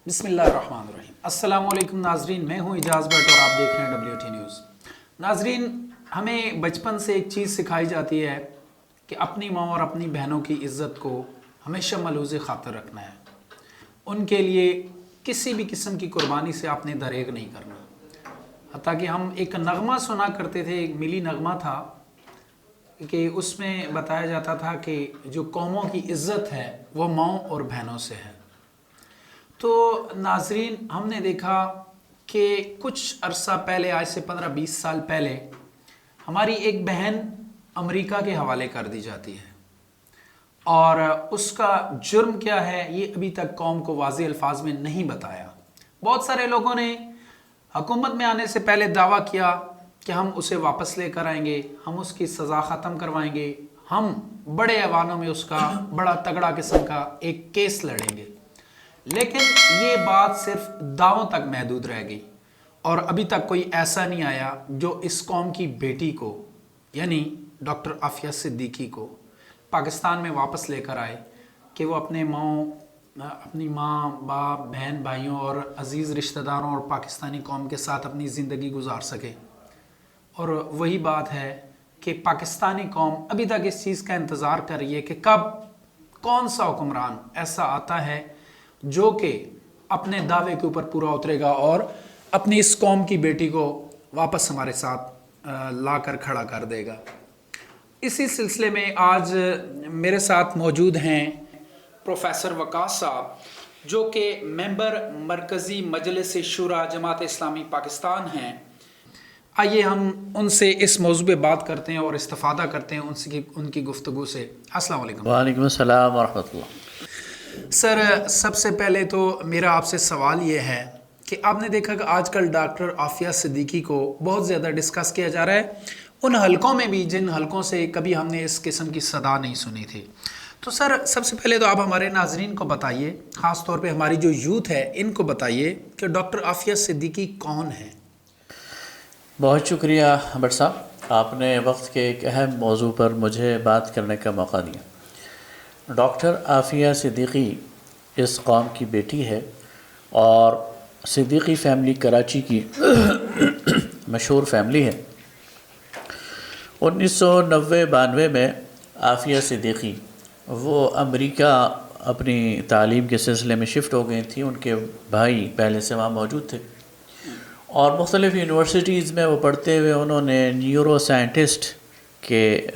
بسم اللہ الرحمن الرحیم۔ السلام علیکم ناظرین، میں ہوں اجاز بٹ اور آپ دیکھ رہے ہیں WT نیوز۔ ناظرین، ہمیں بچپن سے ایک چیز سکھائی جاتی ہے کہ اپنی ماں اور اپنی بہنوں کی عزت کو ہمیشہ ملحوظ خاطر رکھنا ہے، ان کے لیے کسی بھی قسم کی قربانی سے آپ نے دریغ نہیں کرنا۔ حتیٰ کہ ہم ایک نغمہ سنا کرتے تھے، ایک ملی نغمہ تھا کہ اس میں بتایا جاتا تھا کہ جو قوموں کی عزت ہے وہ ماؤں اور بہنوں سے ہے۔ تو ناظرین، ہم نے دیکھا کہ کچھ عرصہ پہلے، آج سے 15-20 سال پہلے، ہماری ایک بہن امریکہ کے حوالے کر دی جاتی ہے، اور اس کا جرم کیا ہے یہ ابھی تک قوم کو واضح الفاظ میں نہیں بتایا۔ بہت سارے لوگوں نے حکومت میں آنے سے پہلے دعویٰ کیا کہ ہم اسے واپس لے کر آئیں گے، ہم اس کی سزا ختم کروائیں گے، ہم بڑے ایوانوں میں اس کا بڑا تگڑا قسم کا ایک کیس لڑیں گے، لیکن یہ بات صرف دعووں تک محدود رہ گئی، اور ابھی تک کوئی ایسا نہیں آیا جو اس قوم کی بیٹی کو، یعنی ڈاکٹر عافیہ صدیقی کو پاکستان میں واپس لے کر آئے کہ وہ اپنی ماں، باپ، بہن، بھائیوں اور عزیز رشتہ داروں اور پاکستانی قوم کے ساتھ اپنی زندگی گزار سکے۔ اور وہی بات ہے کہ پاکستانی قوم ابھی تک اس چیز کا انتظار کر رہی ہے کہ کب کون سا حکمران ایسا آتا ہے جو کہ اپنے دعوے کے اوپر پورا اترے گا اور اپنی اس قوم کی بیٹی کو واپس ہمارے ساتھ لا کر کھڑا کر دے گا۔ اسی سلسلے میں آج میرے ساتھ موجود ہیں پروفیسر وقاص صاحب، جو کہ ممبر مرکزی مجلس شورا جماعت اسلامی پاکستان ہیں۔ آئیے ہم ان سے اس موضوع پہ بات کرتے ہیں اور استفادہ کرتے ہیں ان کی گفتگو سے۔ السلام علیکم۔ وعلیکم السلام ورحمۃ اللہ۔ سر، سب سے پہلے تو میرا آپ سے سوال یہ ہے کہ آپ نے دیکھا کہ آج کل ڈاکٹر عافیہ صدیقی کو بہت زیادہ ڈسکس کیا جا رہا ہے، ان حلقوں میں بھی جن حلقوں سے کبھی ہم نے اس قسم کی صدا نہیں سنی تھی۔ تو سر، سب سے پہلے تو آپ ہمارے ناظرین کو بتائیے، خاص طور پہ ہماری جو یوتھ ہے ان کو بتائیے کہ ڈاکٹر عافیہ صدیقی کون ہے؟ بہت شکریہ بٹ صاحب، آپ نے وقت کے ایک اہم موضوع پر مجھے بات کرنے کا موقع دیا۔ ڈاکٹر عافیہ صدیقی اس قوم کی بیٹی ہے، اور صدیقی فیملی کراچی کی مشہور فیملی ہے۔ 1990-92 میں عافیہ صدیقی وہ امریکہ اپنی تعلیم کے سلسلے میں شفٹ ہو گئی تھیں۔ ان کے بھائی پہلے سے وہاں موجود تھے، اور مختلف یونیورسٹیز میں وہ پڑھتے ہوئے انہوں نے نیورو سائنٹسٹ کے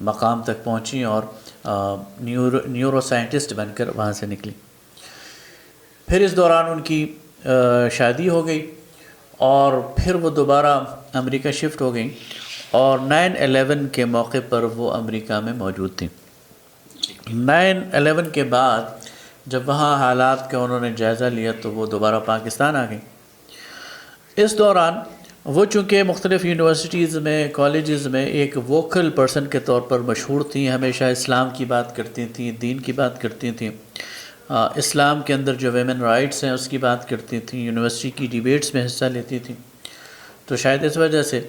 مقام تک پہنچی، اور نیورو سائنٹسٹ بن کر وہاں سے نکلی۔ پھر اس دوران ان کی شادی ہو گئی، اور پھر وہ دوبارہ امریکہ شفٹ ہو گئی، اور 9/11 کے موقع پر وہ امریکہ میں موجود تھیں۔ 9/11 کے بعد جب وہاں حالات کا انہوں نے جائزہ لیا تو وہ دوبارہ پاکستان آ گئی۔ اس دوران وہ چونکہ مختلف یونیورسٹیز میں، کالجز میں ایک ووکل پرسن کے طور پر مشہور تھیں، ہمیشہ اسلام کی بات کرتی تھیں، دین کی بات کرتی تھیں، اسلام کے اندر جو ویمن رائٹس ہیں اس کی بات کرتی تھیں، یونیورسٹی کی ڈیبیٹس میں حصہ لیتی تھیں۔ تو شاید اس وجہ سے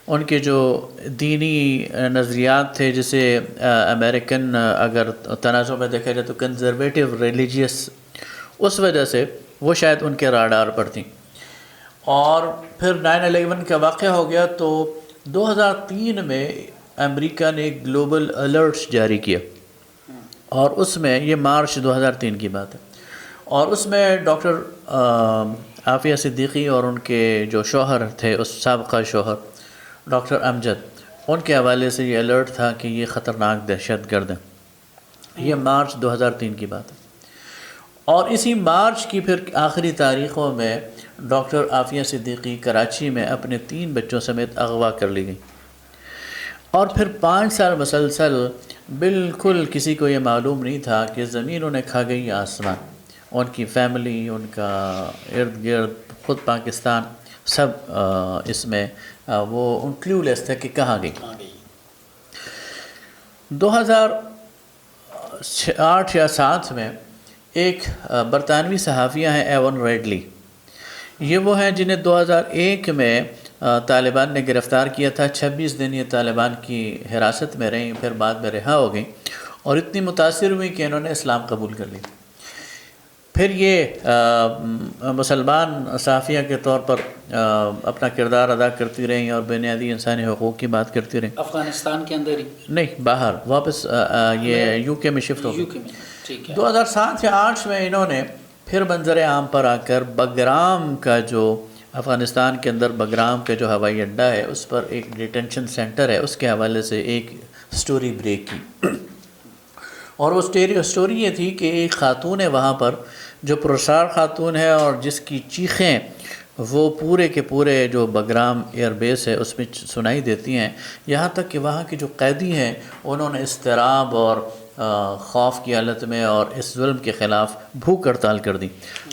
ان کے جو دینی نظریات تھے، جسے امریکن اگر تناظر میں دیکھا جائے تو کنزرویٹو ریلیجیس، اس وجہ سے وہ شاید ان کے راڈار پر تھیں۔ اور پھر 9/11 کا واقعہ ہو گیا تو 2003 میں امریکہ نے ایک گلوبل الرٹس جاری کیا، اور اس میں یہ مارچ 2003 کی بات ہے، اور اس میں ڈاکٹر عافیہ صدیقی اور ان کے جو شوہر تھے، اس سابقہ شوہر ڈاکٹر امجد، ان کے حوالے سے یہ الرٹ تھا کہ یہ خطرناک دہشت گرد ہیں۔ یہ مارچ 2003 کی بات ہے، اور اسی مارچ کی پھر آخری تاریخوں میں ڈاکٹر عافیہ صدیقی کراچی میں اپنے 3 بچوں سمیت اغوا کر لی گئی، اور پھر 5 سال مسلسل بالکل کسی کو یہ معلوم نہیں تھا کہ زمین انہیں کھا گئی یا آسمان۔ ان کی فیملی، ان کا ارد گرد، خود پاکستان، سب اس میں وہ ان کلیو لیس تھے کہ کہاں گئی۔ 2008 یا 7 میں ایک برطانوی صحافیہ ہیں ایون ریڈلی، یہ وہ ہیں جنہیں 2001 میں طالبان نے گرفتار کیا تھا۔ 26 دن یہ طالبان کی حراست میں رہیں، پھر بعد میں رہا ہو گئیں، اور اتنی متاثر ہوئی کہ انہوں نے اسلام قبول کر لی۔ 2008 میں 26 دن یہ طالبان کی حراست میں رہیں، پھر بعد میں رہا ہو گئیں، اور اتنی متاثر ہوئی کہ انہوں نے اسلام قبول کر لی۔ 2008 میں 26 دن یہ طالبان کی حراست میں رہیں، پھر بعد میں رہا ہو گئیں، اور اتنی متاثر ہوئی کہ انہوں نے اسلام قبول کر لی۔ پھر یہ مسلمان صحافیہ کے طور پر اپنا کردار ادا کرتی رہیں اور بنیادی انسانی حقوق کی بات کرتی رہیں. افغانستان کے اندر ہی؟ نہیں، باہر واپس یہ یو کے میں شفٹ ہو گئے. ٹھیک ہے. 2007 یا 2008 میں انہوں نے پھر منظر عام پر آ کر بگرام کا جو افغانستان کے اندر بگرام کا جو ہوائی اڈہ ہے اس پر ایک ڈیٹینشن سینٹر ہے، اس کے حوالے سے ایک سٹوری بریک کی. اور وہ سٹوری یہ تھی کہ ایک خاتون ہے وہاں پر جو پرسرار خاتون ہے اور جس کی چیخیں وہ پورے کے پورے جو بگرام ایئر بیس ہے اس میں سنائی دیتی ہیں، یہاں تک کہ وہاں کے جو قیدی ہیں انہوں نے اضطراب اور خوف کی حالت میں اور اس ظلم کے خلاف بھوک ہڑتال کر دی،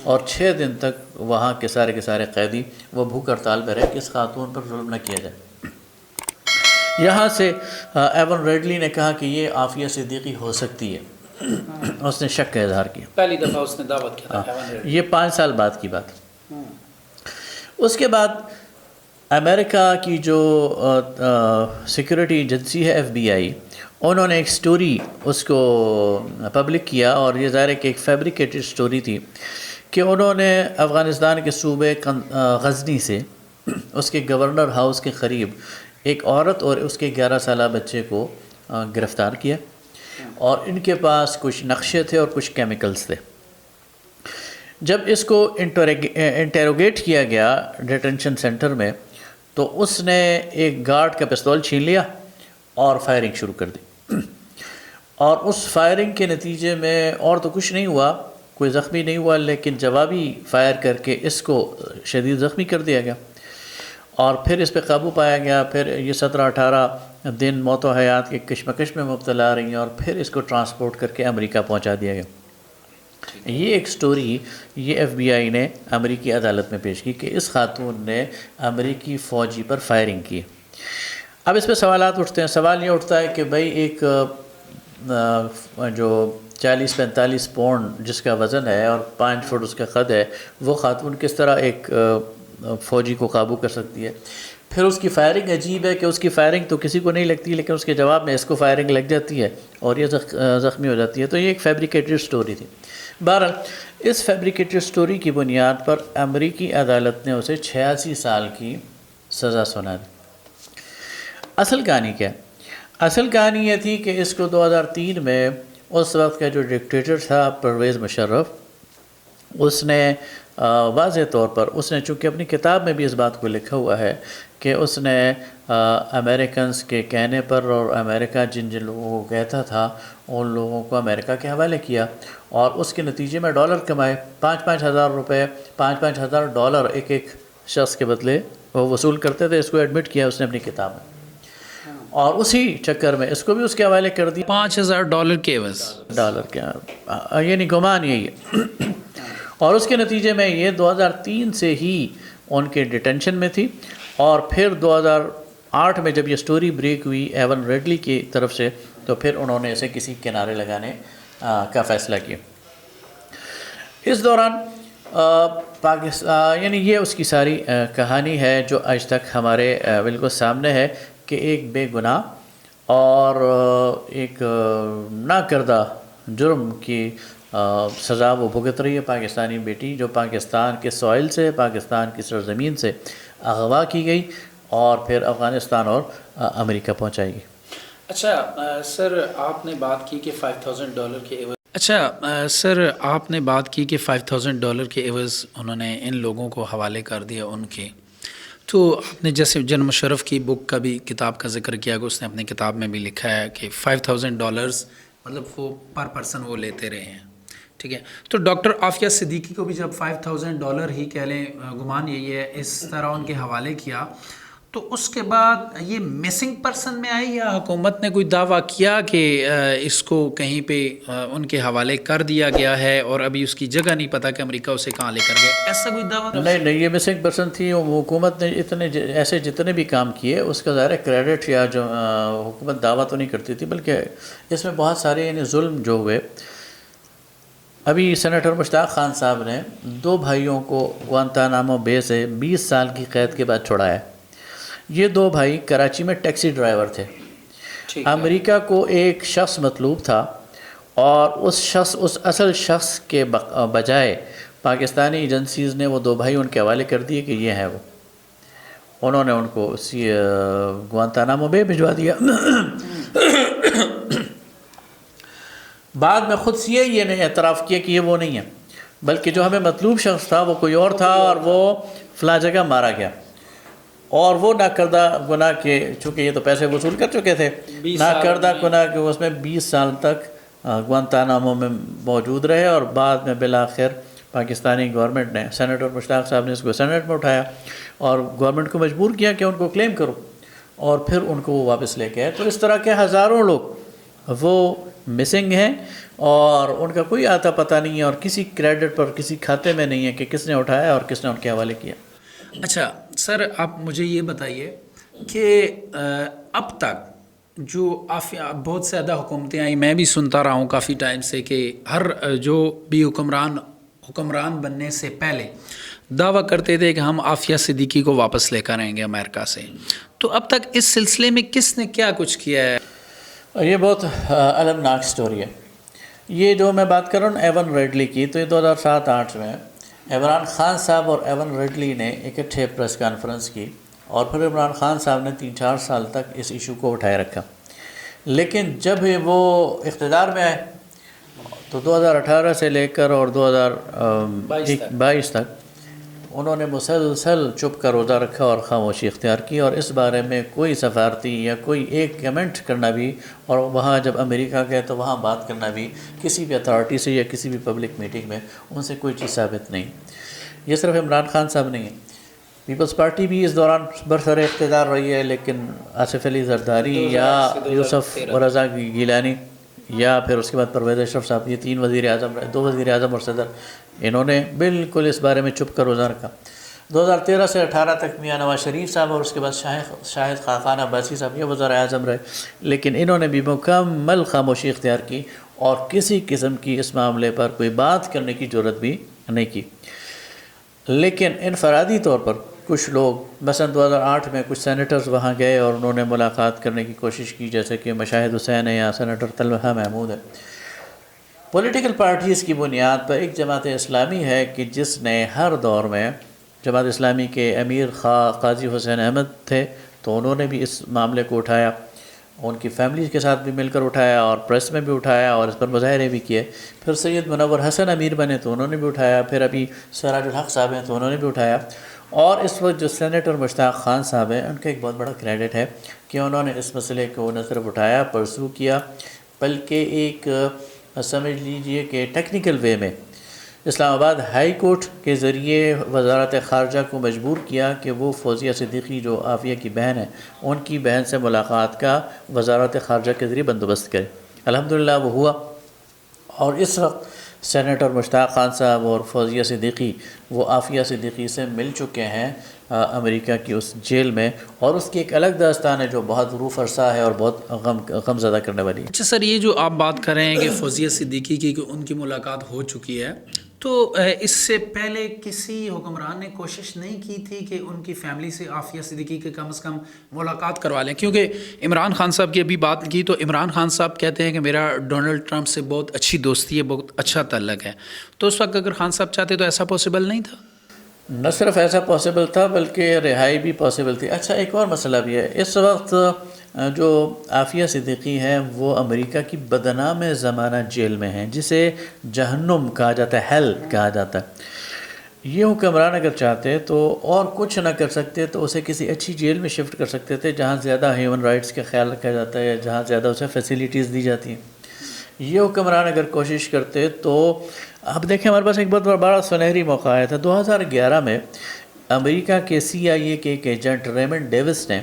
اور 6 دن تک وہاں کے سارے قیدی وہ بھوک ہڑتال پہ رہے کہ اس خاتون پر ظلم نہ کیا جائے. یہاں سے ایون ریڈلی نے کہا کہ یہ عافیہ صدیقی ہو سکتی ہے، اس نے شک کا اظہار کیا. پہلی دفعہ اس نے دعوت کیا تھا. یہ 5 سال بعد کی بات. اس کے بعد امریکہ کی جو سیکورٹی ایجنسی ہے FBI، انہوں نے ایک سٹوری اس کو پبلک کیا، اور یہ ظاہر ہے کہ ایک فیبریکیٹڈ سٹوری تھی کہ انہوں نے افغانستان کے صوبے غزنی سے اس کے گورنر ہاؤس کے قریب ایک عورت اور اس کے 11 سالہ بچے کو گرفتار کیا، اور ان کے پاس کچھ نقشے تھے اور کچھ کیمیکلز تھے. جب اس کو انٹیروگیٹ کیا گیا ڈیٹینشن سینٹر میں تو اس نے ایک گارڈ کا پستول چھین لیا اور فائرنگ شروع کر دی، اور اس فائرنگ کے نتیجے میں اور تو کچھ نہیں ہوا، کوئی زخمی نہیں ہوا، لیکن جوابی فائر کر کے اس کو شدید زخمی کر دیا گیا، اور پھر اس پہ قابو پایا گیا. پھر یہ 17-18 دن موت و حیات کے کشمکش میں مبتلا رہی ہیں، اور پھر اس کو ٹرانسپورٹ کر کے امریکہ پہنچا دیا گیا. یہ ایک سٹوری یہ FBI نے امریکی عدالت میں پیش کی کہ اس خاتون نے امریکی فوجی پر فائرنگ کی. اب اس پہ سوالات اٹھتے ہیں. سوال یہ اٹھتا ہے کہ بھائی ایک جو 40-45 پاؤنڈ جس کا وزن ہے اور 5 فٹ اس کا قد ہے، وہ خاتون کس طرح ایک فوجی کو قابو کر سکتی ہے؟ پھر اس کی فائرنگ عجیب ہے کہ اس کی فائرنگ تو کسی کو نہیں لگتی، لیکن اس کے جواب میں اس کو فائرنگ لگ جاتی ہے اور یہ زخمی ہو جاتی ہے. تو یہ ایک فیبریکیٹڈ سٹوری تھی. بہرحال اس فیبریکیٹڈ سٹوری کی بنیاد پر امریکی عدالت نے اسے 86 سال کی سزا سنا دی. اصل کہانی کیا ہے؟ اصل کہانی یہ تھی کہ اس کو 2003 میں اس وقت کا جو ڈکٹیٹر تھا پرویز مشرف، اس نے واضح طور پر اس نے چونکہ اپنی کتاب میں بھی اس بات کو لکھا ہوا ہے کہ اس نے امریکنز کے کہنے پر اور امریکہ جن لوگوں کو کہتا تھا ان لوگوں کو امریکہ کے حوالے کیا، اور اس کے نتیجے میں ڈالر کمائے. 5-5 ہزار روپے، 5-5 ہزار ڈالر ایک شخص کے بدلے وہ وصول کرتے تھے. اس کو ایڈمٹ کیا اس نے اپنی کتاب میں، اور اسی چکر میں اس کو بھی اس کے حوالے کر دیا. $5,000 کے عوض ڈالر کیا، یعنی گمان یہی ہے. اور اس کے نتیجے میں یہ 2003 سے ہی ان کے ڈیٹینشن میں تھی، اور پھر 2008 میں جب یہ سٹوری بریک ہوئی ایون ریڈلی کی طرف سے تو پھر انہوں نے اسے کسی کنارے لگانے کا فیصلہ کیا. اس دوران پاکستان یعنی یہ اس کی ساری کہانی ہے جو آج تک ہمارے بالکل سامنے ہے کہ ایک بے گناہ اور ایک نہ کردہ جرم کی سزا وہ بھگت رہی ہے. پاکستانی بیٹی جو پاکستان کے سوائل سے، پاکستان کی سرزمین سے اغوا کی گئی اور پھر افغانستان اور امریکہ پہنچائی گئی. اچھا سر، آپ نے بات کی کہ $5,000 کے عوض $5,000 کے عوض انہوں نے ان لوگوں کو حوالے کر دیا ان کے. تو آپ نے جیسے جن مشرف کی بک کا بھی کتاب کا ذکر کیا کہ اس نے اپنی کتاب میں بھی لکھا ہے کہ $5,000 مطلب وہ پر پرسن وہ لیتے رہے ہیں. ٹھیک ہے، تو ڈاکٹر عافیہ صدیقی کو بھی جب $5,000 ہی کہہ لیں، گمان یہی ہے، اس طرح ان کے حوالے کیا، تو اس کے بعد یہ مسنگ پرسن میں آئی یا حکومت نے کوئی دعویٰ کیا کہ اس کو کہیں پہ ان کے حوالے کر دیا گیا ہے اور ابھی اس کی جگہ نہیں پتہ کہ امریکہ اسے کہاں لے کر گیا؟ ایسا کوئی دعویٰ نہیں، یہ مسنگ پرسن تھی. حکومت نے ایسے جتنے بھی کام کیے اس کا ظاہر کریڈٹ یا جو حکومت دعویٰ تو نہیں کرتی تھی، بلکہ اس میں بہت سارے یعنی ظلم جو ہوئے. ابھی سینیٹر مشتاق خان صاحب نے 2 بھائیوں کو گوانتانامو بے سے 20 سال کی قید کے بعد چھوڑایا. یہ 2 بھائی کراچی میں ٹیکسی ڈرائیور تھے. امریکہ کو ایک شخص مطلوب تھا اور اس اصل شخص کے بجائے پاکستانی ایجنسیز نے وہ 2 بھائی ان کے حوالے کر دیے کہ یہ ہے وہ. انہوں نے ان کو اسی گوانتانامو بے بھجوا دیا. بعد میں خود CIA نے اعتراف کیا کہ یہ وہ نہیں ہے، بلکہ جو ہمیں مطلوب شخص تھا وہ کوئی اور تھا اور وہ فلاں جگہ مارا گیا. اور وہ ناکردہ گناہ کے، چونکہ یہ تو پیسے وصول کر چکے تھے، ناکردہ گناہ کے اس میں 20 سال تک گوانتانامو میں موجود رہے. اور بعد میں بالآخر پاکستانی گورنمنٹ نے، سینیٹر مشتاق صاحب نے اس کو سینیٹ میں اٹھایا اور گورنمنٹ کو مجبور کیا کہ ان کو کلیم کرو، اور پھر ان کو وہ واپس لے کے آئے. تو اس طرح کے ہزاروں لوگ وہ مسنگ ہیں اور ان کا کوئی آتا پتہ نہیں ہے، اور کسی کریڈٹ پر کسی کھاتے میں نہیں ہے کہ کس نے اٹھایا اور کس نے ان کے حوالے کیا. اچھا سر، آپ مجھے یہ بتائیے کہ اب تک جو بہت زیادہ حکومتیں آئیں، میں بھی سنتا رہا ہوں کافی ٹائم سے کہ ہر جو بھی حکمران بننے سے پہلے دعویٰ کرتے تھے کہ ہم عافیہ صدیقی کو واپس لے کر آئیں گے امریکہ سے. تو اب تک اس سلسلے میں کس نے کیا کچھ کیا ہے؟ یہ بہت المناک سٹوری ہے. یہ جو میں بات کر رہا ہوں ایون ریڈلی کی، تو یہ 2007-8 میں عمران خان صاحب اور ایون ریڈلی نے اکٹھے پریس کانفرنس کی، اور پھر عمران خان صاحب نے 3-4 سال تک اس ایشو کو اٹھائے رکھا. لیکن جب وہ اقتدار میں آئے تو 2018 سے لے کر اور 2022 تک انہوں نے مسلسل چپ کا روزہ رکھا اور خاموشی اختیار کی، اور اس بارے میں کوئی سفارتی یا کوئی ایک کمنٹ کرنا بھی، اور وہاں جب امریکہ گئے تو وہاں بات کرنا بھی کسی بھی اتھارٹی سے یا کسی بھی پبلک میٹنگ میں ان سے کوئی چیز ثابت نہیں. یہ صرف عمران خان صاحب نہیں ہے، پیپلز پارٹی بھی اس دوران برسر اقتدار رہی ہے، لیکن آصف علی زرداری یا یوسف رضا گیلانی یا پھر اس کے بعد پرویز اشرف صاحب، یہ 3 وزیر اعظم رہے، 2 وزیر اعظم اور صدر، انہوں نے بالکل اس بارے میں چپ کر روزہ رکھا. 2013 سے 18 تک میاں نواز شریف صاحب اور اس کے بعد شاہد خاقان عباسی صاحب یہ وزراء اعظم رہے، لیکن انہوں نے بھی مکمل خاموشی اختیار کی اور کسی قسم کی اس معاملے پر کوئی بات کرنے کی جرت بھی نہیں کی. لیکن انفرادی طور پر کچھ لوگ، مثلا 2008 میں کچھ سینیٹرز وہاں گئے اور انہوں نے ملاقات کرنے کی کوشش کی، جیسے کہ مشاہد حسین ہے یا سینیٹر طلحہ محمود ہے. پولیٹیکل پارٹیز کی بنیاد پر ایک جماعت اسلامی ہے کہ جس نے ہر دور میں، جماعت اسلامی کے امیر قاضی حسین احمد تھے تو انہوں نے بھی اس معاملے کو اٹھایا، ان کی فیملی کے ساتھ بھی مل کر اٹھایا اور پریس میں بھی اٹھایا اور اس پر مظاہرے بھی کیے. پھر سید منور حسن امیر بنے تو انہوں نے بھی اٹھایا، پھر ابھی سراج الحق صاحب ہیں تو انہوں نے بھی اٹھایا. اور اس وقت جو سینیٹر مشتاق خان صاحب ہیں، ان کا ایک بہت بڑا کریڈٹ ہے کہ انہوں نے اس مسئلے کو نہ صرف اٹھایا، پرسو کیا، بلکہ ایک سمجھ لیجئے کہ ٹیکنیکل وے میں اسلام آباد ہائی کورٹ کے ذریعے وزارت خارجہ کو مجبور کیا کہ وہ فوزیہ صدیقی جو عافیہ کی بہن ہے، ان کی بہن سے ملاقات کا وزارت خارجہ کے ذریعے بندوبست کرے. الحمدللہ وہ ہوا، اور اس وقت سینیٹر مشتاق خان صاحب اور فوزیہ صدیقی وہ عافیہ صدیقی سے مل چکے ہیں امریکہ کی اس جیل میں، اور اس کی ایک الگ داستان ہے جو بہت روح فرسا ہے اور بہت غم زدہ کرنے والی ہے. اچھا سر، یہ جو آپ بات کر رہے ہیں کہ فوزیہ صدیقی کی کہ ان کی ملاقات ہو چکی ہے، تو اس سے پہلے کسی حکمران نے کوشش نہیں کی تھی کہ ان کی فیملی سے عافیہ صدیقی کے کم از کم ملاقات کروا لیں؟ کیونکہ عمران خان صاحب کی ابھی بات کی تو عمران خان صاحب کہتے ہیں کہ میرا ڈونلڈ ٹرمپ سے بہت اچھی دوستی ہے، بہت اچھا تعلق ہے. تو اس وقت اگر خان صاحب چاہتے تو ایسا پاسبل نہیں تھا؟ نہ صرف ایسا پاسبل تھا بلکہ رہائی بھی پاسبل تھی. اچھا ایک اور مسئلہ بھی ہے، اس وقت جو عافیہ صدیقی ہیں وہ امریکہ کی بدنام زمانہ جیل میں ہیں، جسے جہنم کہا جاتا ہے، ہیل کہا جاتا ہے. یہ حکمران اگر چاہتے تو اور کچھ نہ کر سکتے تو اسے کسی اچھی جیل میں شفٹ کر سکتے تھے جہاں زیادہ ہیومن رائٹس کا خیال رکھا جاتا ہے، جہاں زیادہ اسے فیسیلیٹیز دی جاتی ہیں. یہ حکمران اگر کوشش کرتے تو اب دیکھیں ہمارے پاس ایک بہت بڑا سنہری موقع آیا تھا. 2011 میں امریکہ کے CIA کے ایک ایجنٹ ریمنڈ ڈیوس نے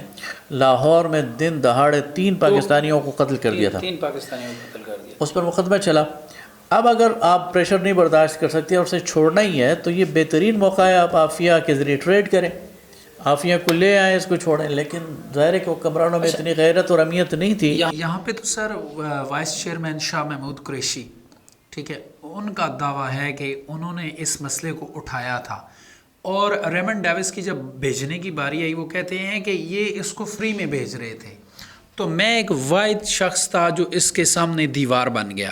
لاہور میں دن دہاڑے 3 پاکستانیوں کو قتل کر دیا تھا. 3 پاکستانیوں کو قتل کر دیا. اس پر مقدمہ چلا. اب اگر آپ پریشر نہیں برداشت کر سکتے اور اسے چھوڑنا ہی ہے تو یہ بہترین موقع ہے، آپ عافیہ کے ذریعے ٹریڈ کریں، عافیہ کو لے آئیں، اس کو چھوڑیں. لیکن ظاہر ہے کہ حکمرانوں میں اتنی غیرت اور اہمیت نہیں تھی. یہاں پہ تو sir vice chairman Shah Mahmood Qureshi, ٹھیک ہے، ان کا دعویٰ ہے کہ انہوں نے اس مسئلے کو اٹھایا تھا، اور ریمنڈ ڈیوس کی جب بھیجنے کی باری آئی وہ کہتے ہیں کہ یہ اس کو فری میں بھیج رہے تھے. تو میں ایک واحد شخص تھا جو اس کے سامنے دیوار بن گیا.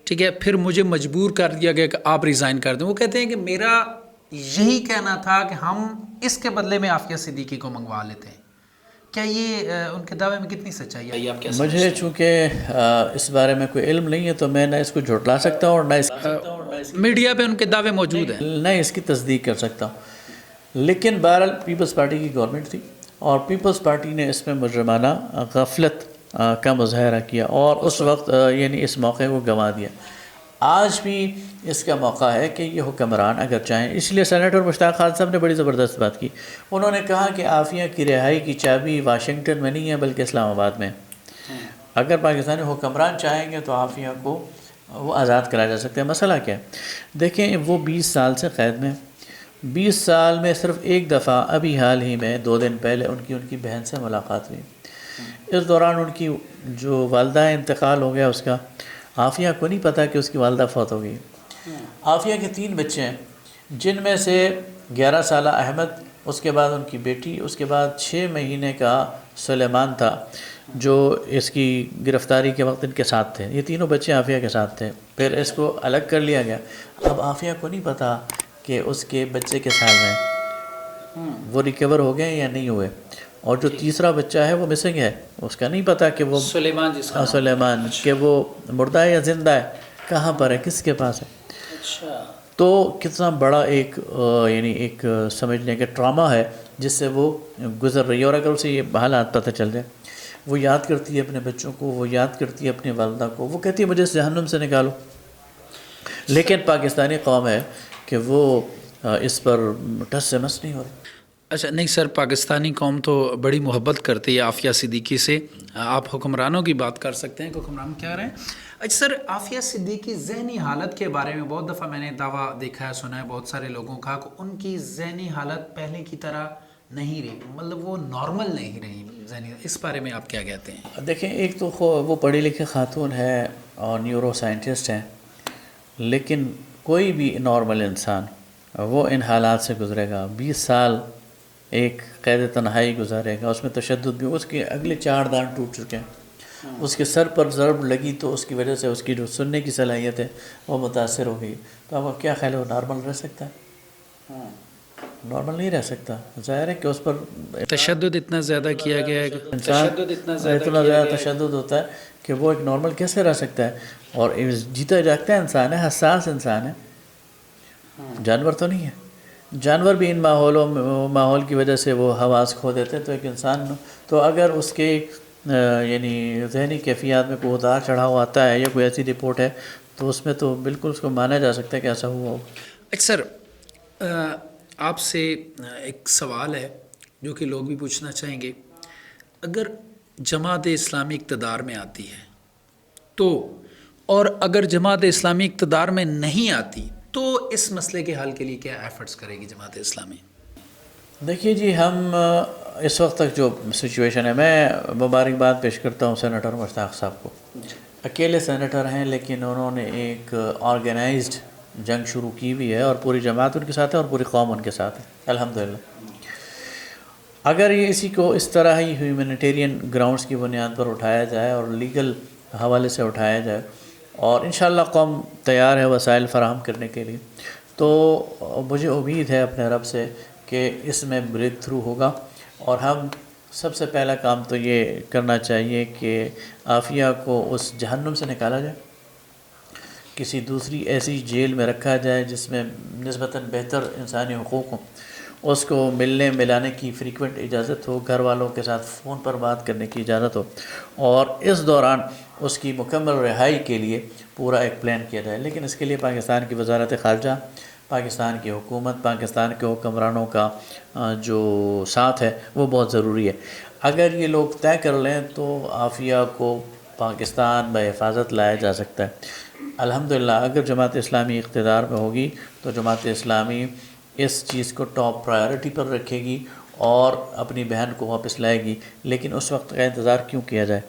ٹھیک ہے، پھر مجھے مجبور کر دیا گیا کہ آپ ریزائن کر دیں. وہ کہتے ہیں کہ میرا یہی کہنا تھا کہ ہم اس کے بدلے میں عافیہ صدیقی کو منگوا لیتے ہیں. کیا یہ ان کے دعوے میں کتنی سچائی ہے؟ آپ کیا مجھے چونکہ اس بارے میں کوئی علم نہیں ہے تو میں نہ اس کو جھٹلا سکتا ہوں اور نہ میڈیا پہ ان کے دعوے موجود ہیں، نہ اس کی تصدیق کر سکتا ہوں. لیکن بہرحال پیپلز پارٹی کی گورنمنٹ تھی اور پیپلز پارٹی نے اس میں مجرمانہ غفلت کا مظاہرہ کیا اور اس وقت یعنی اس موقع کو گنوا دیا. آج بھی اس کا موقع ہے کہ یہ حکمران اگر چاہیں، اس لیے سینیٹر مشتاق خان صاحب نے بڑی زبردست بات کی. انہوں نے کہا کہ عافیہ کی رہائی کی چابی واشنگٹن میں نہیں ہے بلکہ اسلام آباد میں. اگر پاکستانی حکمران چاہیں گے تو عافیہ کو وہ آزاد کرایا جا سکتا ہے. مسئلہ کیا ہے؟ دیکھیں وہ 20 سال سے قید میں، 20 سال میں صرف ایک دفعہ ابھی حال ہی میں 2 دن پہلے ان کی بہن سے ملاقات ہوئی. اس دوران ان کی جو والدہ انتقال ہو گیا اس کا، عافیہ کو نہیں پتہ کہ اس کی والدہ فوت ہو گئی. عافیہ کے 3 بچے ہیں جن میں سے 11 سالہ احمد، اس کے بعد ان کی بیٹی، اس کے بعد 6 مہینے کا سلیمان تھا جو اس کی گرفتاری کے وقت ان کے ساتھ تھے. یہ تینوں بچے عافیہ کے ساتھ تھے. پھر اس کو الگ کر لیا گیا. اب عافیہ کو نہیں پتہ کہ اس کے بچے کے سال میں وہ ریکور ہو گئے یا نہیں ہوئے. اور جو تیسرا بچہ ہے وہ مسنگ ہے، اس کا نہیں پتہ کہ وہ سلیمان کہ وہ مردہ ہے یا زندہ ہے، کہاں پر ہے، کس کے پاس ہے. تو کتنا بڑا ایک یعنی ایک سمجھنے کا ٹراما ہے جس سے وہ گزر رہی ہے. اور اگر اسے یہ حالات پتہ چل جائے، وہ یاد کرتی ہے اپنے بچوں کو، وہ یاد کرتی ہے اپنی والدہ کو، وہ کہتی ہے مجھے اس جہنم سے نکالو. لیکن پاکستانی قوم ہے کہ وہ اس پر ٹس سے مس نہیں ہو رہی. اچھا نہیں سر، پاکستانی قوم تو بڑی محبت کرتی ہے عافیہ صدیقی سے. آپ حکمرانوں کی بات کر سکتے ہیں کہ حکمران کیا رہے ہیں. اچھا سر، عافیہ صدیقی ذہنی حالت کے بارے میں بہت دفعہ میں نے دعویٰ دیکھا ہے، سنا ہے بہت سارے لوگوں کا کہ ان کی ذہنی حالت پہلے کی طرح نہیں رہی، مطلب وہ نارمل نہیں رہی ذہنی. اس بارے میں آپ کیا کہتے ہیں؟ دیکھیں ایک تو وہ پڑھی لکھی خاتون ہے اور نیورو سائنٹسٹ ہیں، لیکن کوئی بھی نارمل انسان وہ ان حالات سے گزرے گا. 20 سال ایک قید تنہائی گزارے گا، اس میں تشدد بھی، اس کے اگلے 4 دانت ٹوٹ چکے ہیں، اس کے سر پر ضرب لگی تو اس کی وجہ سے اس کی جو سننے کی صلاحیت ہے وہ متاثر ہو گئی. تو آپ کا کیا خیال ہے وہ نارمل رہ سکتا ہے؟ نارمل نہیں رہ سکتا. ظاہر ہے کہ اس پر تشدد اتنا زیادہ کیا گیا ہے، اتنا زیادہ تشدد ہوتا ہے کہ وہ ایک نارمل کیسے رہ سکتا ہے. اور جیتا جاگتا انسان ہے، حساس انسان ہے، جانور تو نہیں ہے. جانور بھی ان ماحول کی وجہ سے وہ حواس کھو دیتے. تو ایک انسان تو اگر اس کے یعنی ذہنی کیفیات میں کوئی اتار چڑھاؤ آتا ہے یا کوئی ایسی رپورٹ ہے تو اس میں تو بالکل اس کو مانا جا سکتا ہے کہ ایسا ہوا ہو. اچھا سر، آپ سے ایک سوال ہے جو کہ لوگ بھی پوچھنا چاہیں گے. اگر جماعت اسلامی اقتدار میں آتی ہے تو، اور اگر جماعت اسلامی اقتدار میں نہیں آتی تو اس مسئلے کے حل کے لیے کیا ایفرٹس کرے گی جماعت اسلامی؟ دیکھیے جی، ہم اس وقت تک جو سچویشن ہے، میں مبارکباد پیش کرتا ہوں سینیٹر مشتاق صاحب کو. اکیلے سینیٹر ہیں لیکن انہوں نے ایک آرگنائزڈ جنگ شروع کی ہوئی ہے اور پوری جماعت ان کے ساتھ ہے اور پوری قوم ان کے ساتھ ہے الحمدللہ. اگر یہ اسی کو اس طرح ہی ہیومینیٹیرین گراؤنڈز کی بنیاد پر اٹھایا جائے اور لیگل حوالے سے اٹھایا جائے اور انشاءاللہ قوم تیار ہے وسائل فراہم کرنے کے لیے، تو مجھے امید ہے اپنے رب سے کہ اس میں بریک تھرو ہوگا. اور ہم سب سے پہلا کام تو یہ کرنا چاہیے کہ عافیہ کو اس جہنم سے نکالا جائے، کسی دوسری ایسی جیل میں رکھا جائے جس میں نسبتاً بہتر انسانی حقوق ہوں، اس کو ملنے ملانے کی فریکوینٹ اجازت ہو، گھر والوں کے ساتھ فون پر بات کرنے کی اجازت ہو، اور اس دوران اس کی مکمل رہائی کے لیے پورا ایک پلان کیا جائے. لیکن اس کے لیے پاکستان کی وزارت خارجہ، پاکستان کی حکومت، پاکستان کے حکمرانوں کا جو ساتھ ہے وہ بہت ضروری ہے. اگر یہ لوگ طے کر لیں تو عافیہ کو پاکستان بحفاظت لایا جا سکتا ہے. الحمدللہ اگر جماعت اسلامی اقتدار میں ہوگی تو جماعت اسلامی اس چیز کو ٹاپ پرائیورٹی پر رکھے گی اور اپنی بہن کو واپس لائے گی. لیکن اس وقت کا انتظار کیوں کیا جائے؟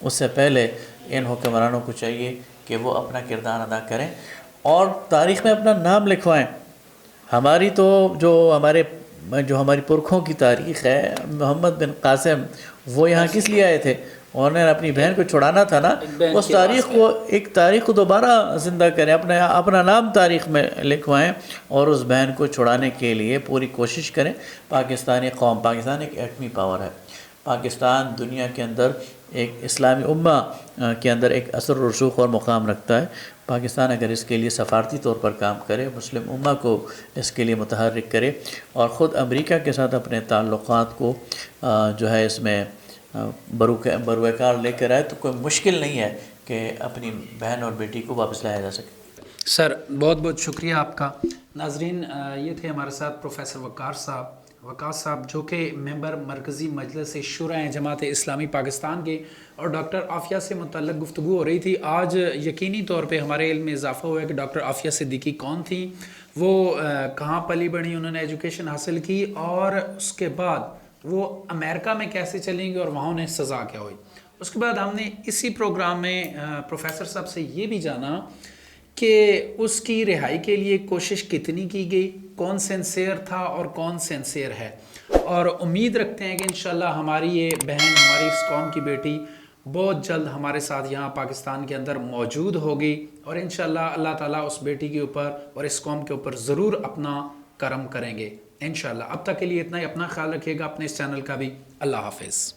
اس سے پہلے ان حکمرانوں کو چاہیے کہ وہ اپنا کردار ادا کریں اور تاریخ میں اپنا نام لکھوائیں. ہماری تو جو ہماری پرکھوں کی تاریخ ہے، محمد بن قاسم وہ یہاں کس لیے آئے تھے؟ انہوں نے اپنی بہن کو چھڑانا تھا نا، اس تاریخ کو دوبارہ زندہ کریں، اپنا نام تاریخ میں لکھوائیں اور اس بہن کو چھڑانے کے لیے پوری کوشش کریں۔ پاکستانی قوم، پاکستان ایک ایٹمی پاور ہے، پاکستان دنیا کے اندر ایک اسلامی امہ کے اندر ایک اثر و رسوخ اور مقام رکھتا ہے۔ پاکستان اگر اس کے لیے سفارتی طور پر کام کرے، مسلم امہ کو اس کے لیے متحرک کرے اور خود امریکہ کے ساتھ اپنے تعلقات کو جو ہے اس میں بروکار لے کر آئے، تو کوئی مشکل نہیں ہے کہ اپنی بہن اور بیٹی کو واپس لایا جا سکے۔ سر بہت بہت شکریہ آپ کا۔ ناظرین، یہ تھے ہمارے ساتھ پروفیسر وقاص صاحب جو کہ ممبر مرکزی مجلس شورائے جماعت اسلامی پاکستان کے، اور ڈاکٹر عافیہ سے متعلق گفتگو ہو رہی تھی۔ آج یقینی طور پہ ہمارے علم میں اضافہ ہوا ہے کہ ڈاکٹر عافیہ صدیقی کون تھیں، وہ کہاں پلی بڑھی، انہوں نے ایجوکیشن حاصل کی، اور اس کے بعد وہ امریکہ میں کیسے چلیں گے اور وہاں انہیں سزا کیا ہوئی۔ اس کے بعد ہم نے اسی پروگرام میں پروفیسر صاحب سے یہ بھی جانا کہ اس کی رہائی کے لیے کوشش کتنی کی گئی، کون سینسیئر تھا اور کون سینسیئر ہے، اور امید رکھتے ہیں کہ انشاءاللہ ہماری یہ بہن، ہماری اس قوم کی بیٹی بہت جلد ہمارے ساتھ یہاں پاکستان کے اندر موجود ہوگی، اور انشاءاللہ اللہ تعالیٰ اس بیٹی کے اوپر اور اس قوم کے اوپر ضرور اپنا کرم کریں گے انشاءاللہ۔ اب تک کے لیے اتنا ہی، اپنا خیال رکھیے گا، اپنے اس چینل کا بھی۔ اللہ حافظ۔